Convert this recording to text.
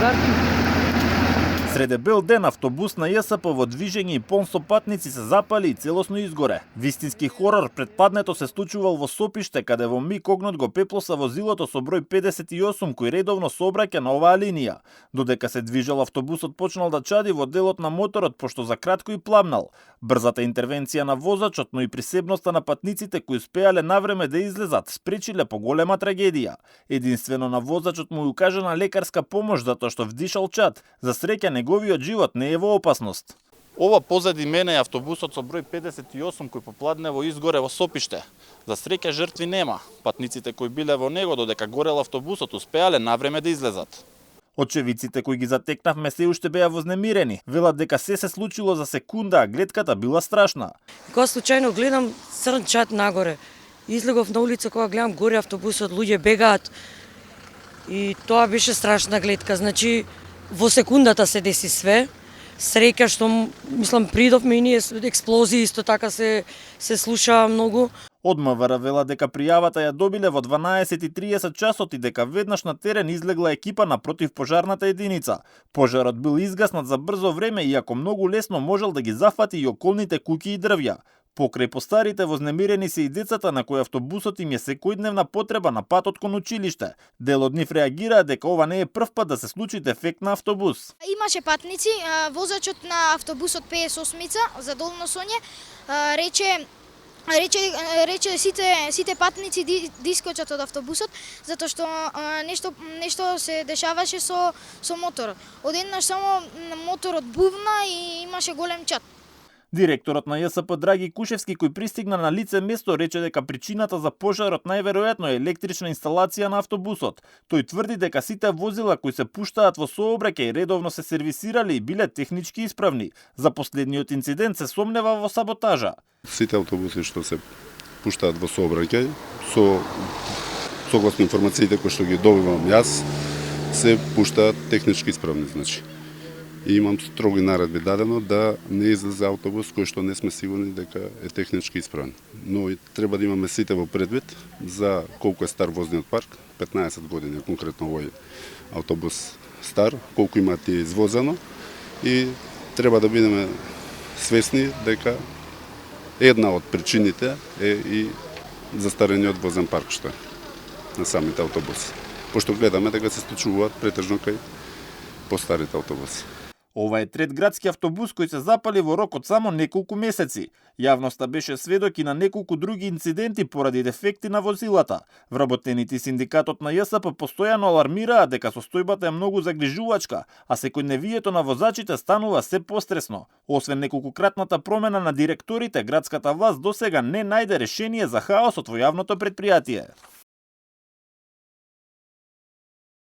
карти. Среде бел ден автобус на ЈСП во движење и полн со патници се запали и целосно изгоре. Вистински хорор предпаднето се случувал во Сопиште, каде во миг огнот го пеплоса возилото со број 58 кој редовно сообраќа на оваа линија. Додека се движел автобусот почнал да чади во делот на моторот, пошто за кратко и пламнал. Брзата интервенција на возачот, но и присебноста на патниците кои успеале навреме да излезат, спречиле поголема трагедија. Единствено на возачот му укажана лекарска помош затоа што вдишал чад. За среќа неговиот живот не е во опасност. Ова позади мене е автобусот со број 58 кој попладне во изгоре во Сопиште. За среќа жртви нема. Патниците кои биле во него додека горел автобусот успеале навреме да излезат. Очевиците кои ги затекнавме се уште беа вознемирени. Велат дека се случило за секунда, а гледката била страшна. Кога случајно гледам црн чад нагоре, излегов на улица кога гледам горе автобусот, луѓе бегаат. И тоа беше страшна гледка, значи во секундата се деси све. Среќа што мислам придовме и ние експлозии исто така се слуша многу. Од МВР вела дека пријавата ја добиле во 12:30 часот и дека веднаш на терен излегла екипа на противпожарната единица. Пожарот бил изгаснат за брзо време, иако многу лесно можел да ги зафати и околните куќи и дрвја. Покрај постарите вознемирени се и децата на кои автобусот им е секојдневна потреба на патот кон училиште. Дел од нив реагираа дека ова не е прв пат да се случи дефект на автобус. Имаше патници, возачот на автобусот 58-ца за Долно Соње рече сите патници да искочат од автобусот затоа што нешто се дешаваше со моторот. Одеднаш само моторот бувна и имаше голем чад. Директорот на ЈСП Драги Кушевски, кој пристигна на лице место, рече дека причината за пожарот најверојатно е електрична инсталација на автобусот. Тој тврди дека сите возила кои се пуштаат во сообраќај редовно се сервисирали и биле технички исправни. За последниот инцидент се сомнева во саботажа. Сите автобуси што се пуштаат во сообраќај, согласно информациите кои што ги добивам јас, се пуштаат технички исправни, значи. И имам строги наредби дадено да не излезе автобус кој што не сме сигурни дека е технички исправен. Но и треба да имаме сите во предвид за колку е стар возниот парк, 15 години конкретно овој автобус стар, колку има ти извозено и треба да бидеме свесни дека една од причините е и застарениот возен парк што е на самите автобуси. Пошто гледаме дека се случуваат претежно кај постарите автобуси. Ова е трет градски автобус кој се запали во рок од само неколку месеци. Јавноста беше сведок и на неколку други инциденти поради дефекти на возилата. Вработените синдикатот на ЈСП постојано алармираа дека состојбата е многу загрижувачка, а секојдневието на возачите станува се постресно. Освен неколкократната промена на директорите, градската власт досега не најде решение за хаосот во јавното претпријатие.